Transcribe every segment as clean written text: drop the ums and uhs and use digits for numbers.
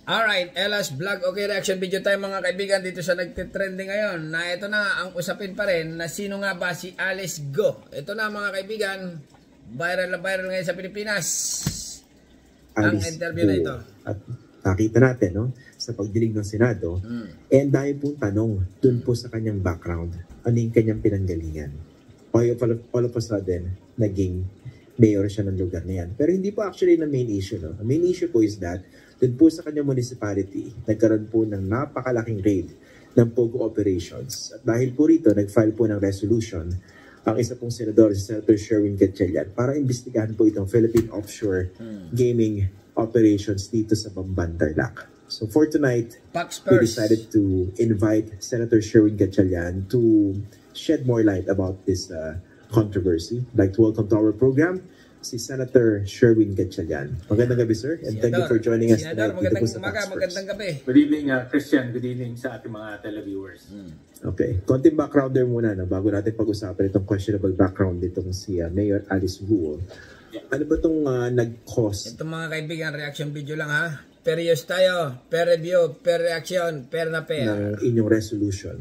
Alright, Ella's Vlog. Okay, reaction video tayo mga kaibigan dito sa nagtitrending ngayon. Na ito na ang usapin pa rin na sino nga ba si Alice Go. Ito na mga kaibigan, viral na viral ngayon sa Pilipinas. Ang interview na ito. At nakita natin no, sa pagdinig ng Senado. And dahil po tanong dun po sa kanyang background, ano yung kanyang pinanggalingan. All of a sudden, naging mayor siya ng lugar na yan. Pero hindi po actually na main issue. No? The main issue po is that dun po sa kanyang municipality, nagkaroon po ng napakalaking raid ng POGO operations. At dahil po rito, nag-file po ng resolution ang isa pong senador, si Senator Sherwin Gatchalian, para imbestigahan po itong Philippine offshore gaming operations dito sa Bamban, Tarlac. So for tonight, we decided to invite Senator Sherwin Gatchalian to shed more light about this controversy. I'd like to welcome to our program si Senator Sherwin Gatchalian. Magandang gabi, sir. And thank you for joining us tonight. Magandang gabi. Good evening, Christian. Good evening sa ating mga televiewers. Okay. Konting backgrounder muna no, bago natin pag-usapan itong questionable background nitong si Mayor Alice Guo. Ano ba itong nag-cause? Itong mga kaibigan, reaction video lang ha. Per use tayo, per review, per reaction, per na per. Ng inyong resolution.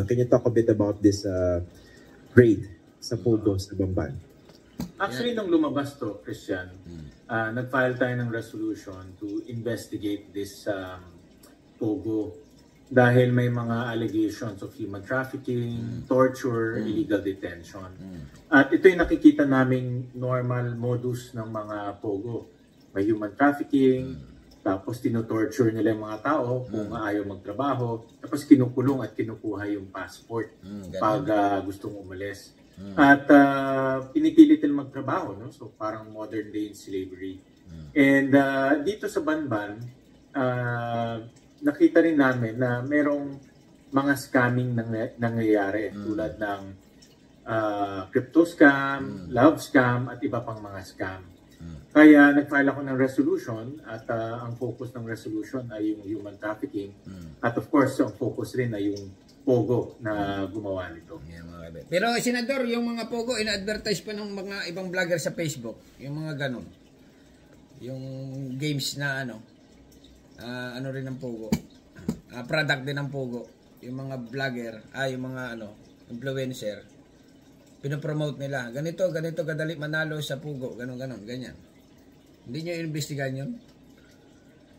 Can you talk a bit about this raid sa POGO sa Bamban? Actually, nung lumabas to, Christian, nag-file tayo ng resolution to investigate this POGO dahil may mga allegations of human trafficking, torture, illegal detention. At ito yung nakikita naming normal modus ng mga POGO. May human trafficking, tapos tinotorture nila yung mga tao kung ayaw magtrabaho, tapos kinukulong at kinukuha yung passport pag gustong umalis. At pinipilit nila magtrabaho, no? So parang modern day slavery. And dito sa Banban, nakita rin namin na merong mga scamming nangyayari tulad ng crypto scam, love scam, at iba pang mga scam. Kaya nag-file ako ng resolution at ang focus ng resolution ay yung human trafficking. At of course, ang focus rin ay yung POGO na gumawa nito. Yeah, pero Senador, yung mga POGO, ina-advertise pa ng mga ibang vlogger sa Facebook. Yung mga ganon. Yung games na ano rin ng POGO. Product din ng POGO. Yung mga vlogger, yung mga influencer. Pinopromote nila. Ganito kadali manalo sa POGO. Ganon, ganyan. Hindi nyo investigahan yun?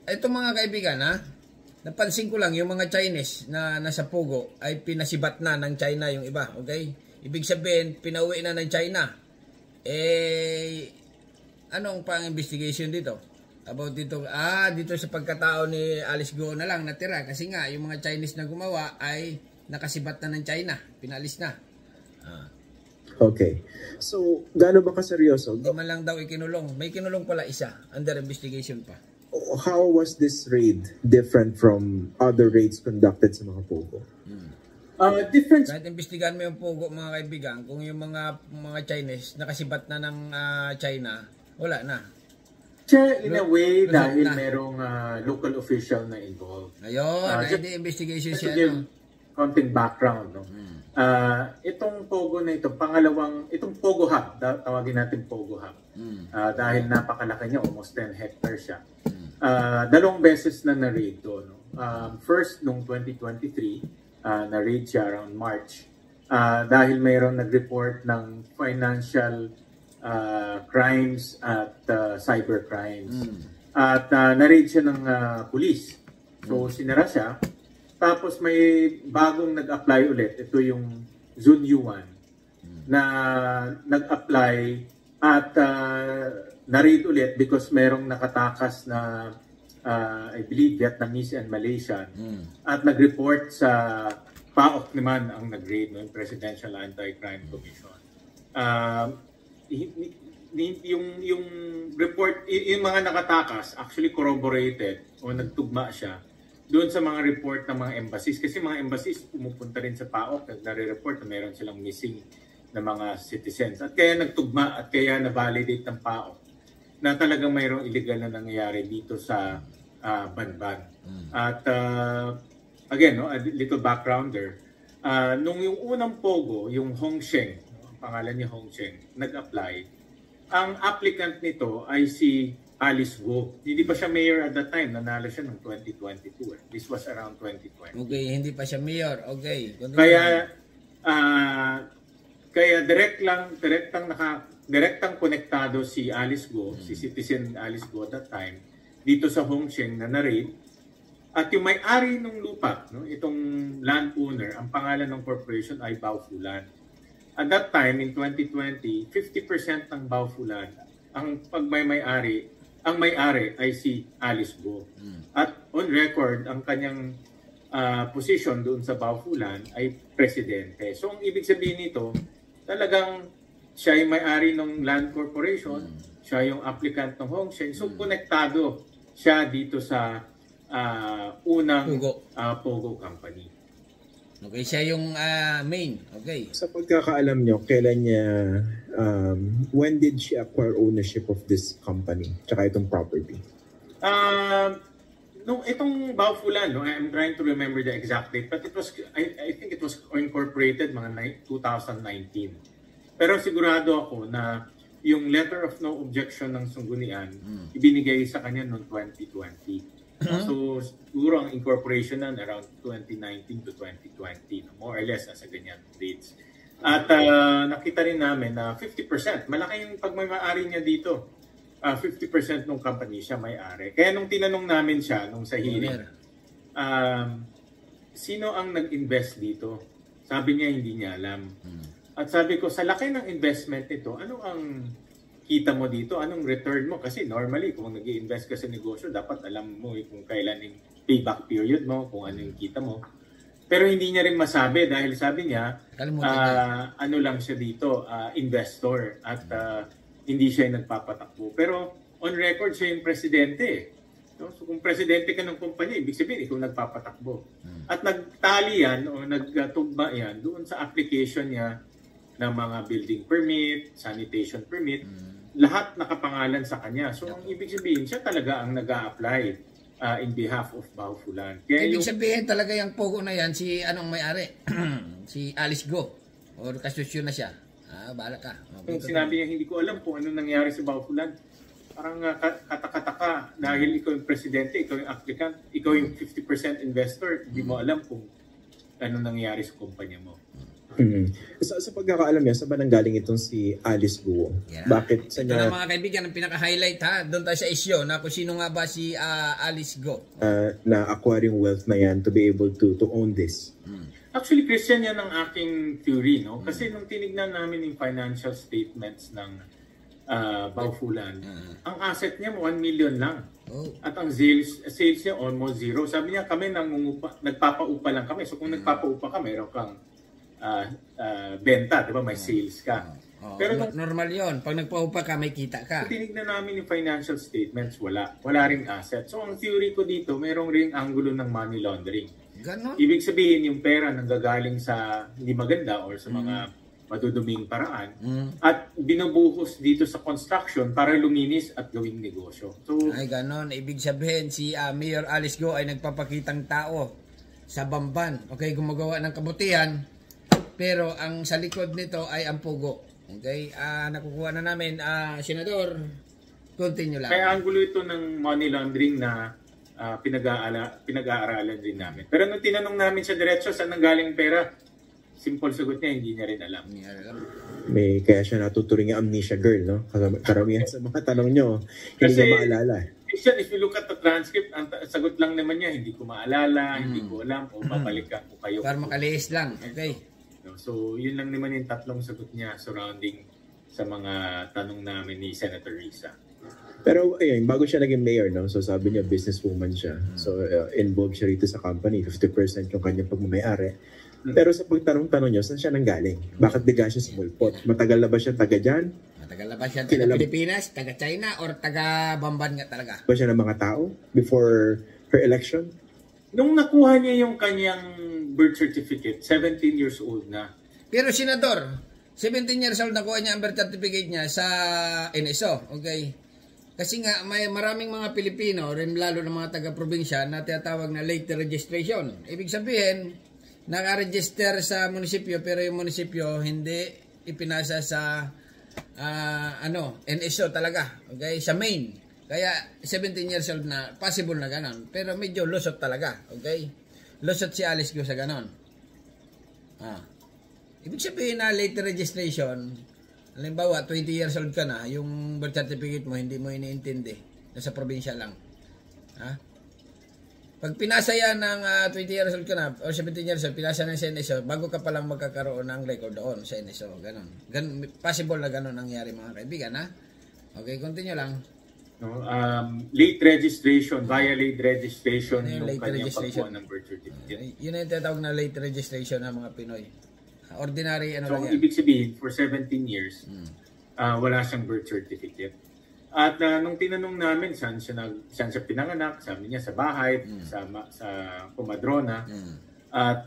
Ito mga kaibigan, napansin ko lang, yung mga Chinese na nasa POGO ay pinasibat na ng China yung iba, okay? Ibig sabihin, pinauwi na ng China. Anong pang-investigation dito? About dito, dito sa pagkatao ni Alice Go na lang natira. Kasi nga, yung mga Chinese na gumawa ay nakasibat na ng China. Pinalis na. Okay. So, gaano ba kaseryoso? Hindi man lang daw ikinulong. May kinulong pala isa. Under investigation pa. How was this raid different from other raids conducted sa mga POGO? Different. Kahit imbestigahan mo yung POGO mga kaibigan, kung yung mga Chinese nakasibat na ng China, wala na. In a way, dahil merong local official na involved. Ayun, hindi investigation siya. Konting background, no? Itong POGO na ito, itong POGO Hub, tawagin natin POGO Hub. Dahil napakalaki niya, almost 10 hectares siya. Dalawang beses na na-raid to. No? First, noong 2023, na-raid siya around March. Dahil mayroong nag-report ng financial crimes at cyber crimes. At na-raid siya ng police. So, sinara siya. Tapos may bagong nag-apply ulit. Ito yung Zun Yuan na nag-apply at na-raid ulit because merong nakatakas na I believe Vietnamese and Malaysian at nag-report sa PAOK naman ang nag-raid, no? Presidential Anti-Crime Commission. Yung report, yung mga nakatakas actually corroborated o nagtugma siya doon sa mga report ng mga embassies. Kasi mga embassies pumupunta rin sa PAOK at nare-report na meron silang missing na mga citizens. At kaya nagtugma at kaya na-validate ng PAOK na talagang mayroong illegal na nangyayari dito sa Banban. At again, no, a little backgrounder. Nung yung unang POGO, yung Hong Sheng, ang pangalan niya Hong Sheng, nag-apply, ang applicant nito ay si Alice Go. Hindi pa siya mayor at that time. Nanalo siya noong 2022. This was around 2020. Okay, hindi pa siya mayor. Okay. Kaya direktang konektado si Alice Go, si Citizen Alice Go at that time, dito sa Hongsheng na na-raid. At yung may-ari ng lupa, no, itong landowner, ang pangalan ng corporation ay Baofulan. At that time, in 2020, 50% ng Baofulan, ang may-ari ay si Alice Go. At on record, ang kanyang position doon sa Baofulan ay presidente. So, ang ibig sabihin nito, talagang siya yung may-ari ng land corporation, siya yung applicant ng Hongsheng. So, konektado siya dito sa unang Pogo company. Okay, siya yung main. Okay. Sa pagkakaalam nyo, kailan niya, when did she acquire ownership of this company, tsaka itong property? No, itong Baofulan, no, I'm trying to remember the exact date, but it was, I think it was incorporated mga 2019. Pero sigurado ako na yung letter of no objection ng Sanggunian, ibinigay sa kanya noong 2020. So, siguro ang incorporation na around 2019 to 2020, more or less nasa ganyan dates. At nakita rin namin na 50%, malaki yung pagmamay-ari niya dito. 50% ng company siya may-ari. Kaya nung tinanong namin siya, nung sa hearing, sino ang nag-invest dito? Sabi niya, hindi niya alam. At sabi ko, sa laki ng investment nito, ano ang kita mo dito? Anong return mo? Kasi normally, kung nag-i-invest ka sa negosyo, dapat alam mo kung kailan yung payback period mo, kung ano yung kita mo. Pero hindi niya rin masabi dahil sabi niya, ano lang siya dito, investor at hindi siya yung nagpapatakbo. Pero on record, siya yung presidente. No? So kung presidente ka ng kumpanya, ibig sabihin, ikaw nagpapatakbo. At nagtali yan o nagtugma yan doon sa application niya ng mga building permit, sanitation permit, lahat nakapangalan sa kanya. So ang ibig sabihin, siya talaga ang nag-a-apply in behalf of Baofulan. Kaya ibig sabihin talaga yung Pogo na yan, si anong may-ari? Si Alice Go. Or kasusyo na siya. Bahala ka. Kung sinabi niya, hindi ko alam kung ano nangyari sa Baofulan. Parang katakataka dahil ikaw yung presidente, ikaw yung applicant, ikaw yung 50% investor, hindi mo alam kung ano nangyari sa kumpanya mo. Sa pagkakaalam niya, saan ba nanggaling itong si Alice Guo? Yeah. Bakit sa Ito niya... na mga kaibigan, ang pinaka-highlight ha, doon tayo sa isyo na kung sino nga ba si Alice Go. Na acquiring wealth na yan to be able to own this? Actually, Christian, yan ang aking theory, no? Kasi nung tinignan namin yung financial statements ng Baofulan, ang asset niya 1 million lang. At ang sales niya almost zero. Sabi niya, kami nagpapaupa lang kami. So kung nagpapaupa ka, meron kang benta, di ba? May sales ka. Pero normal yon. Pag nagpaupa ka, may kita ka. Tinignan namin yung financial statements, wala ring asset. So ang theory ko dito, merong ring angulo ng money laundering. Ganon. Ibig sabihin, yung pera nanggagaling sa hindi maganda or sa mga maduduming paraan at binubuhos dito sa construction para luminis at gawing negosyo. So, ay ganon. Ibig sabihin, si Mayor Alice Go ay nagpapakitang tao sa Bamban. Okay, gumagawa ng kabutihan, pero ang sa likod nito ay ang Pogo. Okay, nakukuha na namin, Senador, continue lang. Kaya angulo ito ng money laundering na pinag-aaralan din namin. Pero nung tinanong namin siya diretso saan nanggaling pera, simple sagot niya, hindi niya rin alam. Kaya siya natuturing yung amnesia girl, no? Karamihan sa mga tanong nyo, hindi niya maalala. If you look at the transcript, ang sagot lang naman niya, hindi ko maalala, hindi ko alam, o babalikan ko kayo. Para makalihis lang, okay. So, yun lang naman yung tatlong sagot niya surrounding sa mga tanong namin ni Senator Risa. Pero ayun, bago siya naging mayor, no? So sabi niya businesswoman siya. So involved siya rito sa company, 50% yung kanyang pagmamayari. Pero sa pagtanong-tanong niyo, saan siya nanggaling? Bakit bigla siya sumulpot? Matagal na ba siya taga dyan? Matagal na ba siya taga Pilipinas, taga China, or taga Bamban nga talaga? Ba siya ng mga tao before her election? Nung nakuha niya yung kanyang birth certificate, 17 years old na. Pero Senador, 17 years old nakuha niya ang birth certificate niya sa NSO, okay? Kasi nga, may maraming mga Pilipino, rin lalo ng mga taga-probinsya, na tinatawag na late registration. Ibig sabihin, naka-register sa munisipyo, pero yung munisipyo hindi ipinasa sa NSO talaga. Okay? Sa main. Kaya 17 years old na, possible na ganon. Pero medyo lusot talaga, okay? Lusot si Alice Go sa ganon. Ibig sabihin na late registration, halimbawa 20 years old ka na, yung birth certificate mo hindi mo iniintindi, nasa probinsya lang. Pag pinasa yan ng 20 years old ka na, o 17 years old, pinasa ng CNSO, bago ka palang magkakaroon ng record doon sa CNSO, ganon. Possible na ganon nangyari mga kaibigan, ha? Okay, continue lang. No, late registration, via late registration yung yung late kanyang registration? pagkuha ng birth certificate. Yun ang tinatawag na late registration ng mga Pinoy. Ordinary So, lang yan. ibig sabihin, for 17 years, wala siyang birth certificate. At nung tinanong namin saan siya pinanganak, sabi niya sa bahay, sa Comadrona. At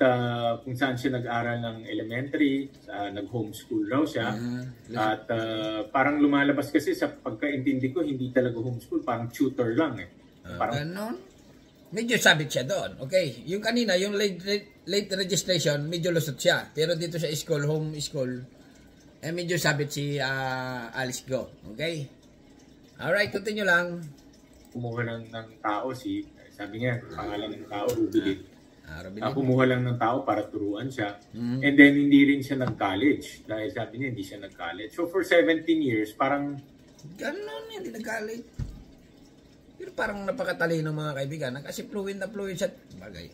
kung saan siya nag-aral ng elementary, nag-homeschool raw siya. At parang lumalabas kasi sa pagkaintindi ko, hindi talaga homeschool, parang tutor lang eh. Ganon. Medyo sabit siya doon. Okay. Yung kanina, yung late registration, medyo lusot siya. Pero dito sa school, home school, medyo sabit si Alice Go. Okay? Alright, continue lang. Kumuha lang ng tao sabi niya, pangalan ng tao, Rubilin. Rubilin. Kumuha lang ng tao para turuan siya. And then, hindi rin siya nag-college. Dahil sabi niya, hindi siya nag-college. So, for 17 years, parang... Ganon, hindi nag-college. Pero parang napakatalino mga kaibigan. Kasi fluent na fluent siya. Bagay.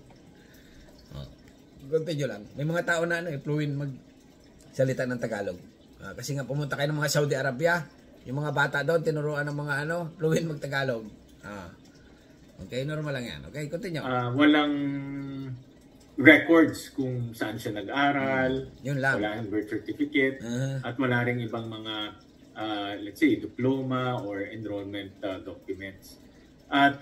Continue lang. May mga tao na fluent magsalita ng Tagalog. Kasi nga pumunta kayo ng mga Saudi Arabia. Yung mga bata doon, tinuruan ng mga fluent mag-Tagalog. Okay, normal lang yan. Okay, continue. Walang records kung saan siya nag-aral. Yun lang. Wala yung birth certificate. At wala rin ibang mga, let's say, diploma or enrollment documents. At,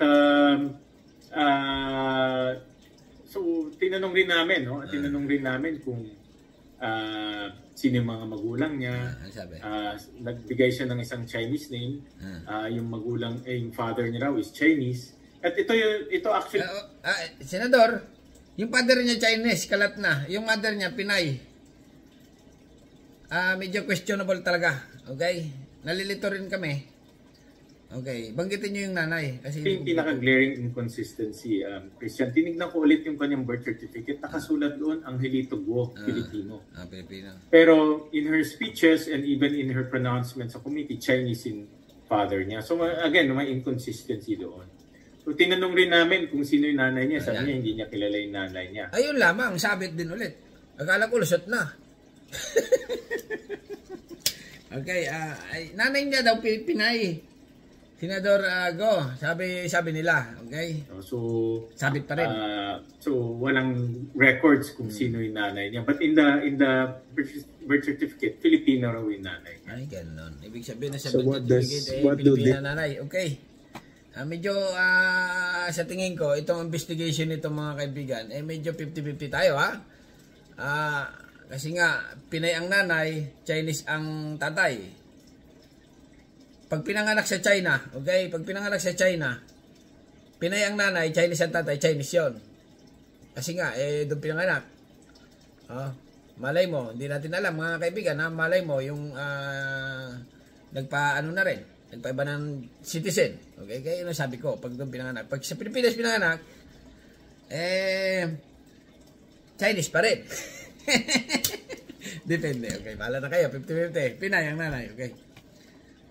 so, tinanong rin namin, no? Tinanong rin namin kung sino yung mga magulang niya. Nagbigay siya ng isang Chinese name. Yung magulang, yung father niya raw is Chinese. At ito actually... Senador, yung father niya Chinese, kalat na. Yung mother niya, Pinay. Medyo questionable talaga. Okay? Nalilito rin kami. Okay. Banggitin niyo yung nanay. Kasi yung pinaka-glaring inconsistency, Christian, tinignan ko ulit yung kanyang birth certificate. Nakasulat doon, Angelito Guo, Filipino. Filipino. Pero in her speeches and even in her pronouncement sa committee, Chinese in father niya. So again, may inconsistency doon. So tinanong rin namin kung sino yung nanay niya. Sabi niya, hindi niya kilala yung nanay niya. Ayun lamang, sabit din ulit. Akala ko lusot na. Okay, nanay niya daw Pinay. Senador Go, sabi nila, okay? So sabit pa rin. So walang records kung sino yung nanay niya. But in the birth certificate, Filipino raw yung nanay niya. Ay, ganun. Ibig sabihin na sa So birth certificate, Filipina nanay. Okay. Medyo sa tingin ko, itong investigation nito mga kaibigan, medyo 50-50 tayo, ha? Kasi nga, Pinay ang nanay, Chinese ang tatay. Pag pinanganak sa China, okay? Pag pinanganak sa China, Pinay ang nanay, Chinese ang tatay, Chinese yon. Kasi nga, doon pinanganak. Malay mo, hindi natin alam mga kaibigan, malay mo yung nagpa-ano na rin, nagpa-iba ng citizen. Okay? Kaya yun ang sabi ko, pag doon pinanganak. Pag sa Pilipinas pinanganak, Chinese pa rin. Depende, okay? Bahala na kayo, 50-50. Pinay ang nanay, okay?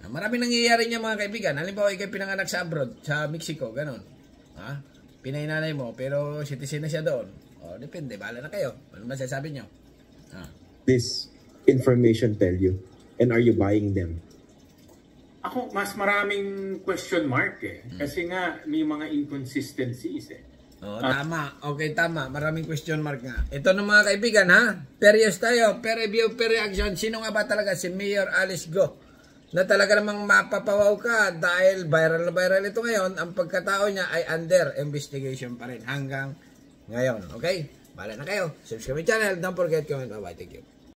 Maraming nangyayari niya mga kaibigan. Halimbawa, ikaw pinanganak sa abroad, sa Mexico, ganon. Pinay nanay mo, pero citizen na siya doon. Depende, bahala na kayo. Ano masasabi niyo? This information tell you? And are you buying them? Ako, mas maraming question mark Kasi nga, may mga inconsistencies Tama. Okay, tama. Maraming question mark nga. Ito na mga kaibigan, ha? Perios tayo. Per review, per reaction. Sino nga ba talaga si Mayor Alice Go? Na talaga namang mapapawaw ka dahil viral na viral ito ngayon. Ang pagkatao niya ay under investigation pa rin hanggang ngayon. Okay? Bahala na kayo. Subscribe my channel. Don't forget comment. Bye-bye. Thank you.